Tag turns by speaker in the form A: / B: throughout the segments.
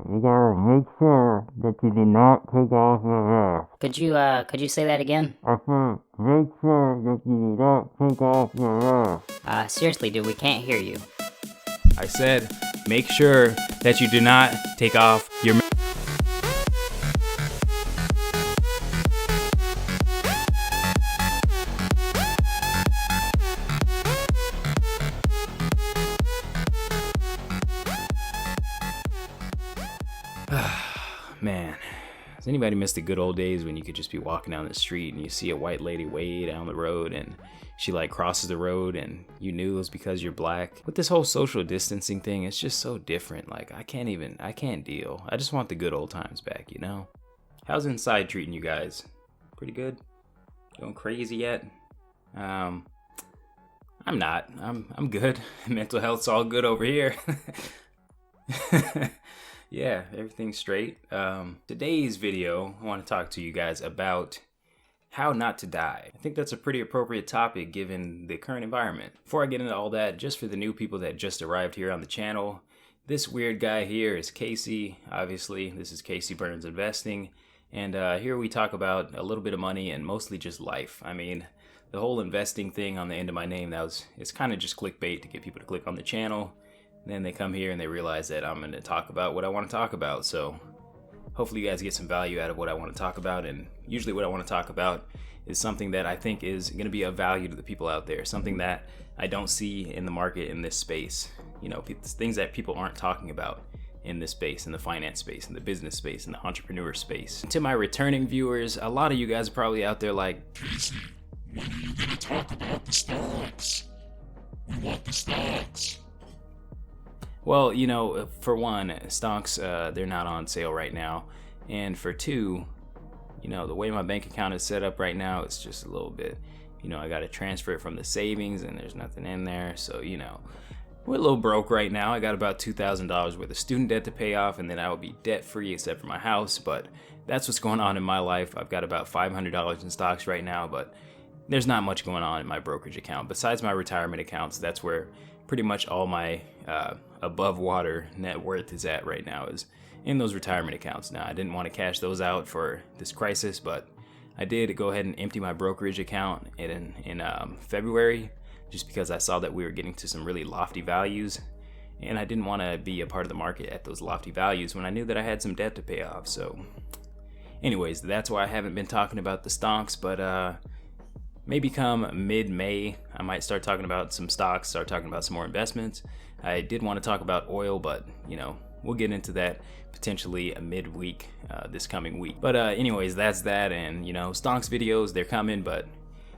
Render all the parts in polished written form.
A: you gotta make sure that you do not take off your mask.
B: Could you say that again?
A: I said, make sure that you do not take off your mask.
B: Seriously, dude, we can't hear you.
C: I said, make sure that you do not take off your mask. Man, has anybody missed the good old days when you could just be walking down the street and you see a white lady way down the road and she like crosses the road and you knew it was because you're black? With this whole social distancing thing, it's just so different. Like I can't deal. I just want the good old times back, you know? How's inside treating you guys? Pretty good? Going crazy yet? I'm not. I'm good. Mental health's all good over here. Yeah, everything's straight. Today's video, I want to talk to you guys about how not to die. I think that's a pretty appropriate topic given the current environment. Before I get into all that, just for the new people that just arrived here on the channel, this weird guy here is Casey. Obviously, this is Casey Burns Investing. And here we talk about a little bit of money and mostly just life. I mean, the whole investing thing on the end of my name, it's kind of just clickbait to get people to click on the channel. Then they come here and they realize that I'm going to talk about what I want to talk about. So hopefully you guys get some value out of what I want to talk about. And usually what I want to talk about is something that I think is going to be of value to the people out there. Something that I don't see in the market in this space. You know, things that people aren't talking about in this space, in the finance space, in the business space, in the entrepreneur space. And to my returning viewers, a lot of you guys are probably out there like,
D: Casey, when are you going to talk about the stocks? We want the stocks.
C: well, you know, for one, stocks, they're not on sale right now. And for two, you know, the way my bank account is set up right now, it's just a little bit, you know, I got to transfer it from the savings and there's nothing in there. So, you know, we're a little broke right now. I got about $2,000 worth of student debt to pay off and then I will be debt free except for my house. But that's what's going on in my life. I've got about $500 in stocks right now, but there's not much going on in my brokerage account. Besides my retirement accounts, that's where pretty much all my above water net worth is at right now, is in those retirement accounts. Now, I didn't want to cash those out for this crisis, but I did go ahead and empty my brokerage account in February, just because I saw that we were getting to some really lofty values, and I didn't want to be a part of the market at those lofty values when I knew that I had some debt to pay off. So anyways, that's why I haven't been talking about the stocks, but maybe come mid-May, I might start talking about some stocks, start talking about some more investments. I did want to talk about oil, but, you know, we'll get into that potentially midweek this coming week. But anyways, that's that. And, you know, stocks videos, they're coming, but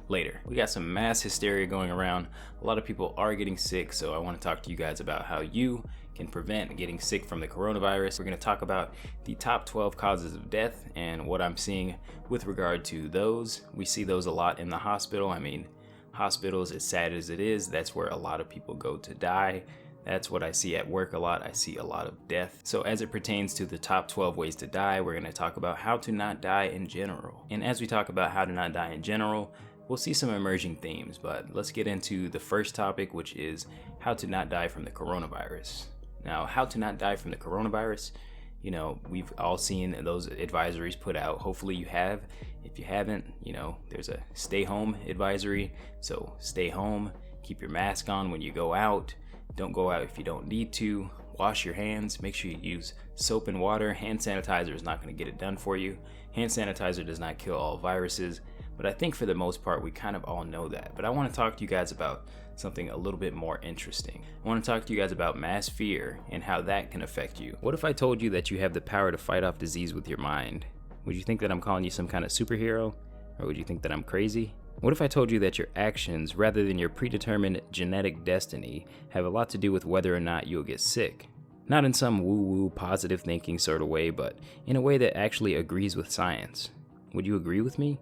C: later. We got some mass hysteria going around. A lot of people are getting sick, so I want to talk to you guys about how you can prevent getting sick from the coronavirus. We're going to talk about the top 12 causes of death and what I'm seeing with regard to those. We see those a lot in the hospital. I mean, hospitals, as sad as it is, that's where a lot of people go to die. That's what I see at work a lot. I see a lot of death. So as it pertains to the top 12 ways to die, we're going to talk about how to not die in general. And as we talk about how to not die in general, we'll see some emerging themes, but let's get into the first topic, which is how to not die from the coronavirus. Now, how to not die from the coronavirus, you know, we've all seen those advisories put out. Hopefully you have. If you haven't, you know, there's a stay home advisory. So stay home, keep your mask on when you go out. Don't go out if you don't need to. Wash your hands. Make sure you use soap and water. Hand sanitizer is not going to get it done for you. Hand sanitizer does not kill all viruses. But I think for the most part, we kind of all know that. But I want to talk to you guys about something a little bit more interesting. I want to talk to you guys about mass fear and how that can affect you. What if I told you that you have the power to fight off disease with your mind? Would you think that I'm calling you some kind of superhero? Or would you think that I'm crazy? What if I told you that your actions, rather than your predetermined genetic destiny, have a lot to do with whether or not you'll get sick? Not in some woo-woo positive thinking sort of way, but in a way that actually agrees with science. Would you agree with me?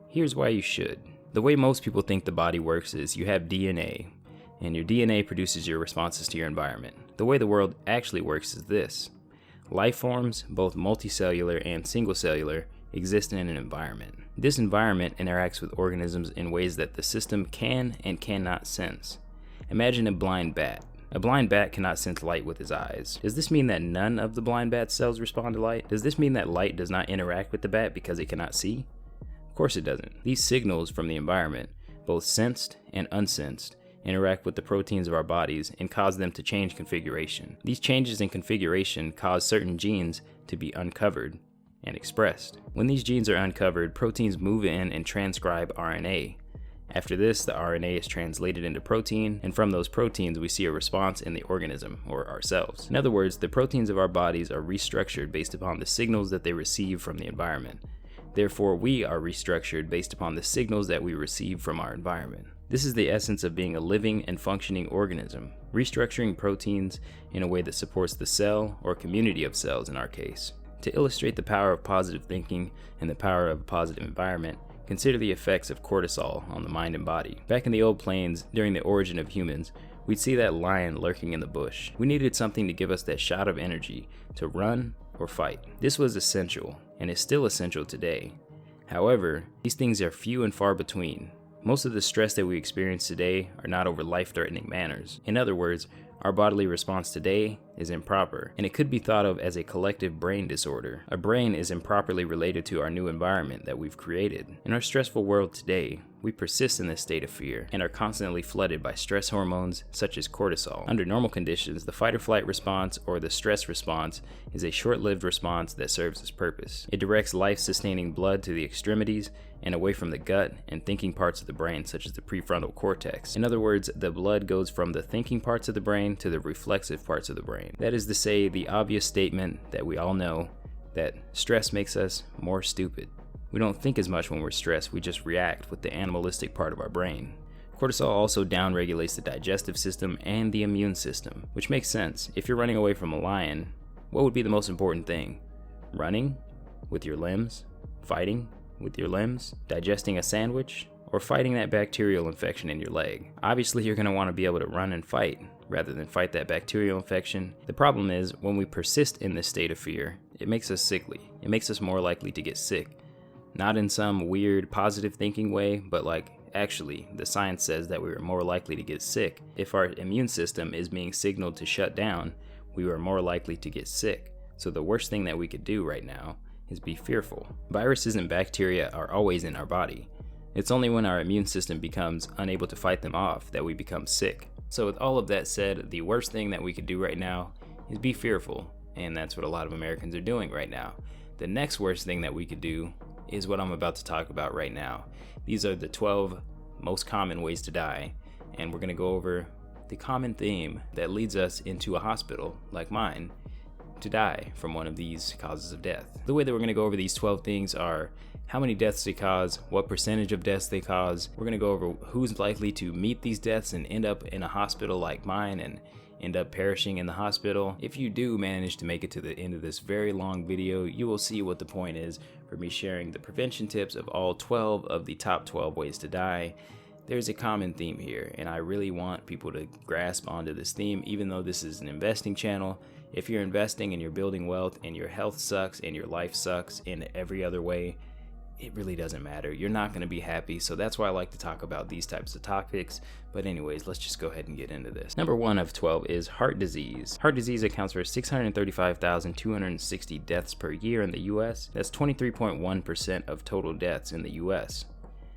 C: Here's why you should. The way most people think the body works is you have DNA, and your DNA produces your responses to your environment. The way the world actually works is this. Life forms, both multicellular and single-cellular, exist in an environment. This environment interacts with organisms in ways that the system can and cannot sense. Imagine a blind bat. A blind bat cannot sense light with his eyes. Does this mean that none of the blind bat's cells respond to light? Does this mean that light does not interact with the bat because it cannot see? Of course it doesn't. These signals from the environment, both sensed and unsensed, interact with the proteins of our bodies and cause them to change configuration. These changes in configuration cause certain genes to be uncovered and expressed. When these genes are uncovered, proteins move in and transcribe RNA. After this, the RNA is translated into protein, and from those proteins we see a response in the organism, or ourselves. In other words, the proteins of our bodies are restructured based upon the signals that they receive from the environment. Therefore, we are restructured based upon the signals that we receive from our environment. This is the essence of being a living and functioning organism, restructuring proteins in a way that supports the cell, or community of cells in our case. To illustrate the power of positive thinking and the power of a positive environment, consider the effects of cortisol on the mind and body. Back in the old plains, during the origin of humans, we'd see that lion lurking in the bush. We needed something to give us that shot of energy to run or fight. This was essential, and is still essential today. However, these things are few and far between. Most of the stress that we experience today are not over life-threatening manners. In other words, our bodily response today is improper, and it could be thought of as a collective brain disorder. A brain is improperly related to our new environment that we've created. In our stressful world today, we persist in this state of fear and are constantly flooded by stress hormones such as cortisol. Under normal conditions, the fight or flight response or the stress response is a short-lived response that serves its purpose. It directs life-sustaining blood to the extremities and away from the gut and thinking parts of the brain such as the prefrontal cortex. In other words, the blood goes from the thinking parts of the brain to the reflexive parts of the brain. That is to say, the obvious statement that we all know, that stress makes us more stupid. We don't think as much when we're stressed, we just react with the animalistic part of our brain. Cortisol also downregulates the digestive system and the immune system, which makes sense. If you're running away from a lion, what would be the most important thing? Running with your limbs? Fighting with your limbs? Digesting a sandwich? Or fighting that bacterial infection in your leg? Obviously, you're going to want to be able to run and fight rather than fight that bacterial infection. The problem is, when we persist in this state of fear, it makes us sickly. It makes us more likely to get sick. Not in some weird positive thinking way, but like actually, the science says that we are more likely to get sick. If our immune system is being signaled to shut down, we are more likely to get sick. So the worst thing that we could do right now is be fearful. Viruses and bacteria are always in our body. It's only when our immune system becomes unable to fight them off that we become sick. So with all of that said, the worst thing that we could do right now is be fearful, and that's what a lot of Americans are doing right now. The next worst thing that we could do is what I'm about to talk about right now. These are the 12 most common ways to die, and we're going to go over the common theme that leads us into a hospital like mine to die from one of these causes of death. The way that we're going to go over these 12 things are how many deaths they cause, what percentage of deaths they cause. We're going to go over who's likely to meet these deaths and end up in a hospital like mine and end up perishing in the hospital. If you do manage to make it to the end of this very long video, you will see what the point is for me sharing the prevention tips of all 12 of the top 12 ways to die. There's a common theme here, and I really want people to grasp onto this theme, even though this is an investing channel. If you're investing and you're building wealth and your health sucks and your life sucks in every other way, it really doesn't matter. You're not going to be happy, so that's why I like to talk about these types of topics. But anyways, let's just go ahead and get into this. Number 1 of 12 is heart disease. Heart disease accounts for 635,260 deaths per year in the US. That's 23.1% of total deaths in the US.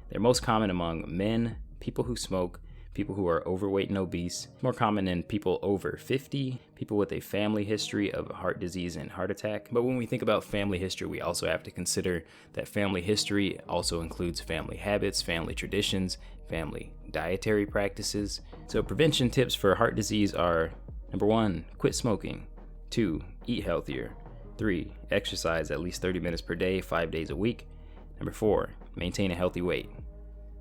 C: They're most common among men, people who smoke, people who are overweight and obese. It's more common in people over 50, people with a family history of heart disease and heart attack. But when we think about family history, we also have to consider that family history also includes family habits, family traditions, family dietary practices. So prevention tips for heart disease are: number 1, quit smoking. 2, eat healthier. 3, exercise at least 30 minutes per day, 5 days a week. Number 4, maintain a healthy weight.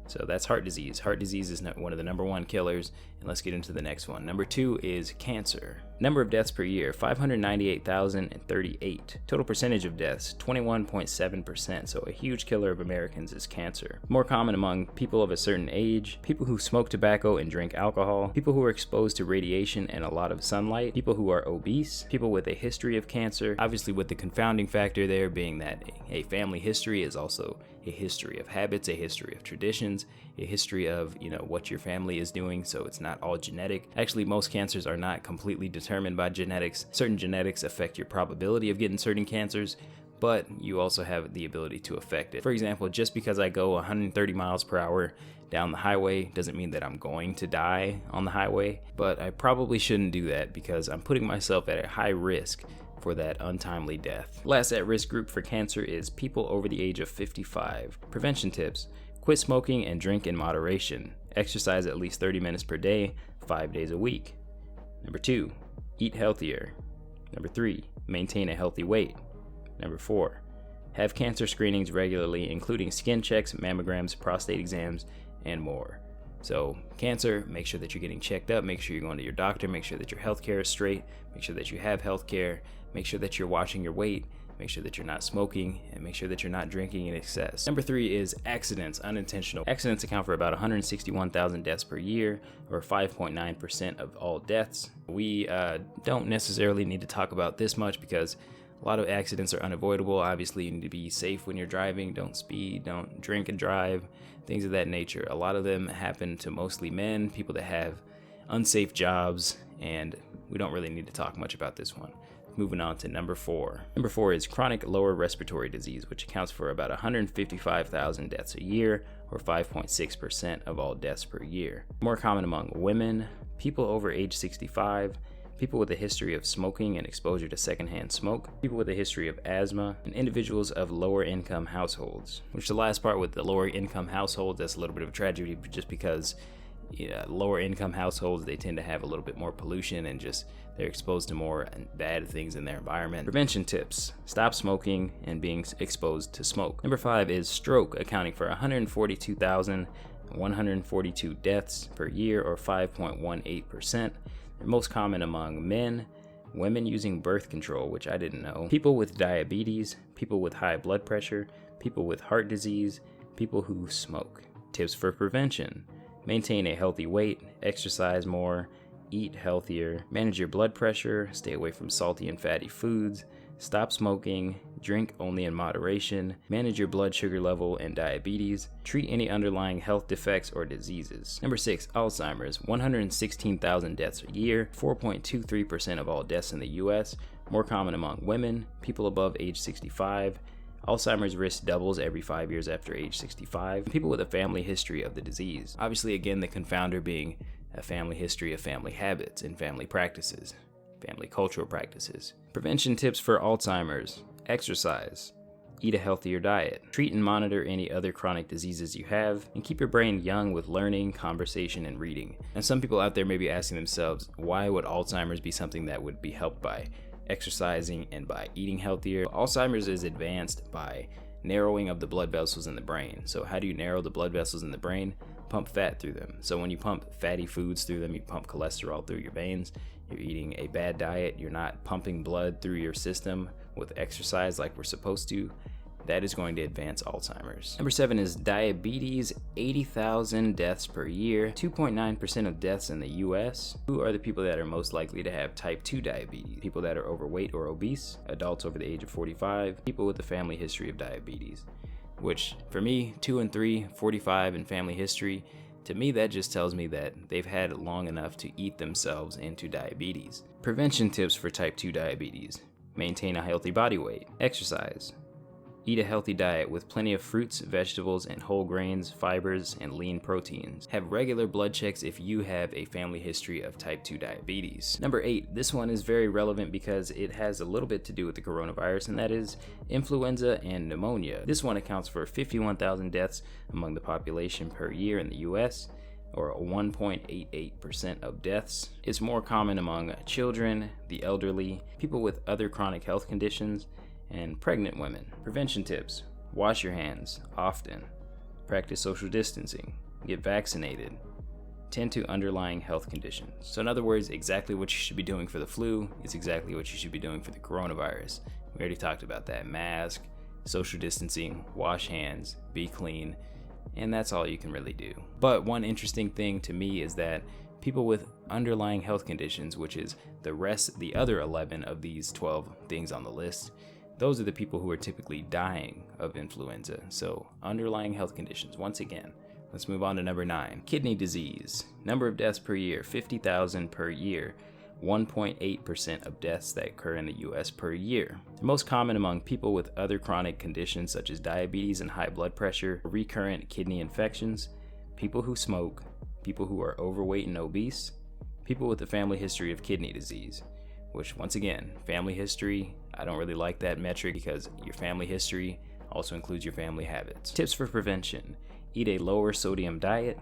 C: So that's heart disease. Heart disease is one of the number 1 killers, and let's get into the next one. Number 2 is cancer. Number of deaths per year, 598,038. Total percentage of deaths, 21.7%, so a huge killer of Americans is cancer. More common among people of a certain age, people who smoke tobacco and drink alcohol, people who are exposed to radiation and a lot of sunlight, people who are obese, people with a history of cancer, obviously with the confounding factor there being that a family history is also a history of habits, a history of traditions, a history of, what your family is doing, so it's not all genetic. Actually, most cancers are not completely determined by genetics. Certain genetics affect your probability of getting certain cancers, but you also have the ability to affect it. For example, just because I go 130 miles per hour down the highway doesn't mean that I'm going to die on the highway, but I probably shouldn't do that because I'm putting myself at a high risk for that untimely death. Last at-risk group for cancer is people over the age of 55. Prevention tips: quit smoking and drink in moderation. Exercise at least 30 minutes per day, 5 days a week. Number 2, eat healthier. Number 3, maintain a healthy weight. Number 4, have cancer screenings regularly, including skin checks, mammograms, prostate exams, and more. So cancer, make sure that you're getting checked up, make sure you're going to your doctor, make sure that your healthcare is straight, make sure that you have healthcare, make sure that you're watching your weight, make sure that you're not smoking, and make sure that you're not drinking in excess. Number 3 is accidents, unintentional. Accidents account for about 161,000 deaths per year, or 5.9% of all deaths. We don't necessarily need to talk about this much because a lot of accidents are unavoidable. Obviously, you need to be safe when you're driving. Don't speed, don't drink and drive, things of that nature. A lot of them happen to mostly men, people that have unsafe jobs, and we don't really need to talk much about this one. Moving on to number 4. Number 4 is chronic lower respiratory disease, which accounts for about 155,000 deaths a year, or 5.6% of all deaths per year. More common among women, people over age 65, people with a history of smoking and exposure to secondhand smoke, people with a history of asthma, and individuals of lower income households. Which the last part with the lower income households, that's a little bit of a tragedy just because lower income households, they tend to have a little bit more pollution and just they're exposed to more bad things in their environment. Prevention tips: stop smoking and being exposed to smoke. Number 5 is stroke, accounting for 142,142 deaths per year, or 5.18%. They're most common among men, women using birth control, which I didn't know, people with diabetes, people with high blood pressure, people with heart disease, people who smoke. Tips for prevention: maintain a healthy weight, exercise more, eat healthier, manage your blood pressure, stay away from salty and fatty foods, stop smoking, drink only in moderation, manage your blood sugar level and diabetes, treat any underlying health defects or diseases. Number 6, Alzheimer's, 116,000 deaths a year, 4.23% of all deaths in the US, more common among women, people above age 65. Alzheimer's risk doubles every 5 years after age 65. People with a family history of the disease. Obviously, again, the confounder being a family history of family habits and family practices, family cultural practices. Prevention tips for Alzheimer's: exercise, eat a healthier diet, treat and monitor any other chronic diseases you have, and keep your brain young with learning, conversation, and reading. And some people out there may be asking themselves, why would Alzheimer's be something that would be helped by exercising and by eating healthier? Alzheimer's is advanced by narrowing of the blood vessels in the brain. So how do you narrow the blood vessels in the brain? Pump fat through them. So when you pump fatty foods through them, you pump cholesterol through your veins. You're eating a bad diet. You're not pumping blood through your system with exercise like we're supposed to. That is going to advance Alzheimer's. Number 7 is diabetes, 80,000 deaths per year, 2.9% of deaths in the US. Who are the people that are most likely to have type 2 diabetes? People that are overweight or obese, adults over the age of 45, people with a family history of diabetes. Which, for me, 2 and 3, 45 and family history, to me that just tells me that they've had it long enough to eat themselves into diabetes. Prevention tips for type 2 diabetes: maintain a healthy body weight, exercise, eat a healthy diet with plenty of fruits, vegetables, and whole grains, fibers, and lean proteins. Have regular blood checks if you have a family history of type 2 diabetes. Number 8, this one is very relevant because it has a little bit to do with the coronavirus, and that is influenza and pneumonia. This one accounts for 51,000 deaths among the population per year in the US, or 1.88% of deaths. It's more common among children, the elderly, people with other chronic health conditions, and pregnant women. Prevention tips: wash your hands often, practice social distancing, get vaccinated, 10 to underlying health conditions. So in other words, exactly what you should be doing for the flu is exactly what you should be doing for the coronavirus. We already talked about that. Mask, social distancing, wash hands, be clean, and that's all you can really do. But one interesting thing to me is that people with underlying health conditions, which is the other 11 of these 12 things on the list, those are the people who are typically dying of influenza. So underlying health conditions, once again. Let's move on to number 9. Kidney disease. Number of deaths per year, 50,000 per year. 1.8% of deaths that occur in the US per year. The most common among people with other chronic conditions such as diabetes and high blood pressure, recurrent kidney infections, people who smoke, people who are overweight and obese, people with a family history of kidney disease, which once again, family history, I don't really like that metric because your family history also includes your family habits. Tips for prevention: eat a lower sodium diet,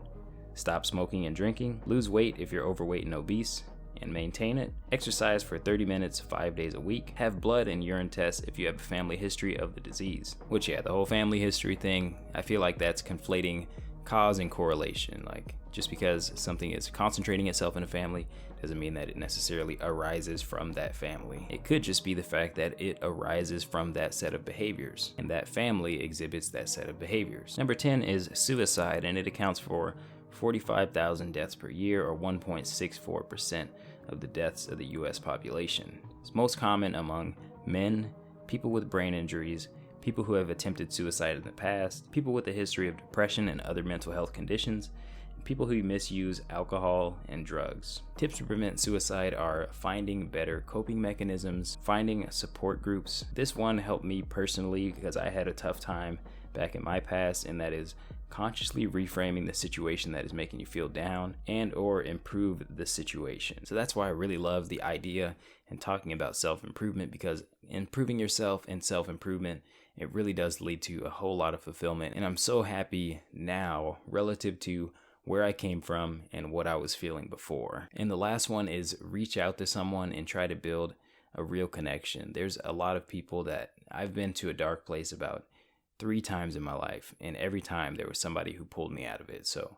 C: stop smoking and drinking, lose weight if you're overweight and obese, and maintain it, exercise for 30 minutes 5 days a week, have blood and urine tests if you have a family history of the disease. Which, yeah, the whole family history thing, I feel like that's conflating cause and correlation. Like, just because something is concentrating itself in a family doesn't mean that it necessarily arises from that family. It could just be the fact that it arises from that set of behaviors, and that family exhibits that set of behaviors. Number 10 is suicide, and it accounts for 45,000 deaths per year, or 1.64% of the deaths of the US population. It's most common among men, people with brain injuries, people who have attempted suicide in the past, people with a history of depression and other mental health conditions, and people who misuse alcohol and drugs. Tips to prevent suicide are finding better coping mechanisms, finding support groups. This one helped me personally because I had a tough time back in my past, and that is consciously reframing the situation that is making you feel down and or improve the situation. So that's why I really love the idea and talking about self-improvement, because improving yourself and self-improvement, it really does lead to a whole lot of fulfillment. And I'm so happy now relative to where I came from and what I was feeling before. And the last one is reach out to someone and try to build a real connection. There's a lot of people that I've been to a dark place about 3 times in my life, and every time there was somebody who pulled me out of it. So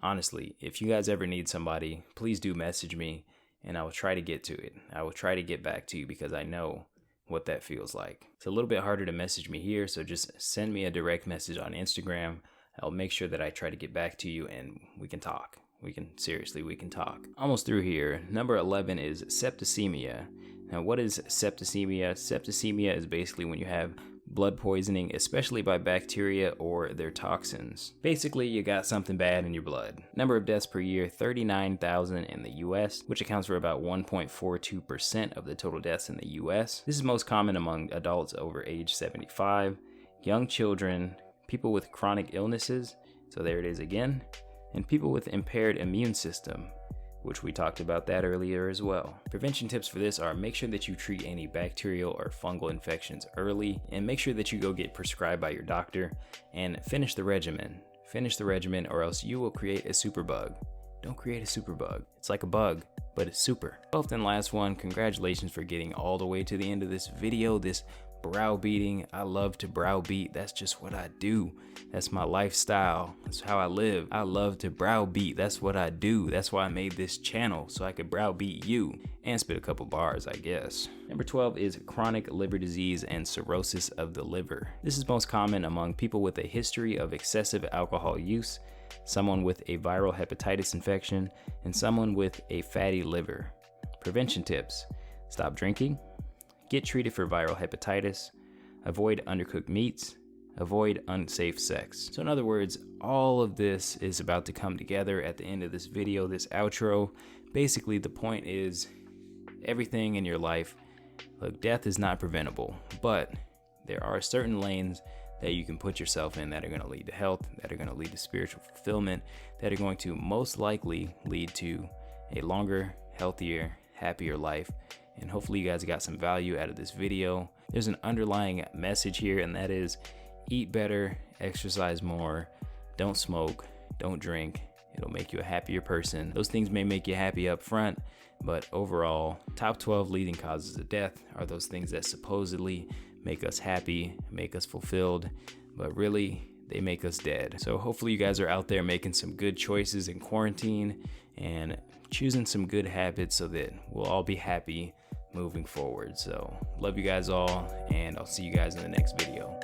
C: honestly, if you guys ever need somebody, please do message me and I will try to get to it. I will try to get back to you because I know what that feels like. It's a little bit harder to message me here, so just send me a direct message on Instagram. I'll make sure that I try to get back to you and we can talk. We can talk. Almost through here. Number 11 is septicemia. Now, what is septicemia? Septicemia is basically when you have blood poisoning, especially by bacteria or their toxins. Basically, you got something bad in your blood. Number of deaths per year, 39,000 in the US, which accounts for about 1.42% of the total deaths in the US. This is most common among adults over age 75, young children, people with chronic illnesses, so there it is again, and people with impaired immune system, which we talked about that earlier as well. Prevention tips for this are: make sure that you treat any bacterial or fungal infections early, and make sure that you go get prescribed by your doctor, and finish the regimen. Finish the regimen or else you will create a superbug. Don't create a superbug. It's like a bug, but it's super. 12th and last one, congratulations for getting all the way to the end of this video, this browbeating. I love to browbeat. That's just what I do. That's my lifestyle. That's how I live. I love to browbeat. That's what I do. That's why I made this channel, so I could browbeat you and spit a couple bars, I guess. Number 12 is chronic liver disease and cirrhosis of the liver. This is most common among people with a history of excessive alcohol use, someone with a viral hepatitis infection, and someone with a fatty liver. Prevention tips: stop drinking, get treated for viral hepatitis, avoid undercooked meats, avoid unsafe sex. So in other words, all of this is about to come together at the end of this video, this outro. Basically, the point is everything in your life, look, death is not preventable, but there are certain lanes that you can put yourself in that are going to lead to health, that are going to lead to spiritual fulfillment, that are going to most likely lead to a longer, healthier, happier life. And hopefully you guys got some value out of this video. There's an underlying message here, and that is eat better, exercise more, don't smoke, don't drink. It'll make you a happier person. Those things may make you happy up front, but overall, top 12 leading causes of death are those things that supposedly make us happy, make us fulfilled, but really they make us dead. So hopefully you guys are out there making some good choices in quarantine and choosing some good habits so that we'll all be happy moving forward. So love you guys all, and I'll see you guys in the next video.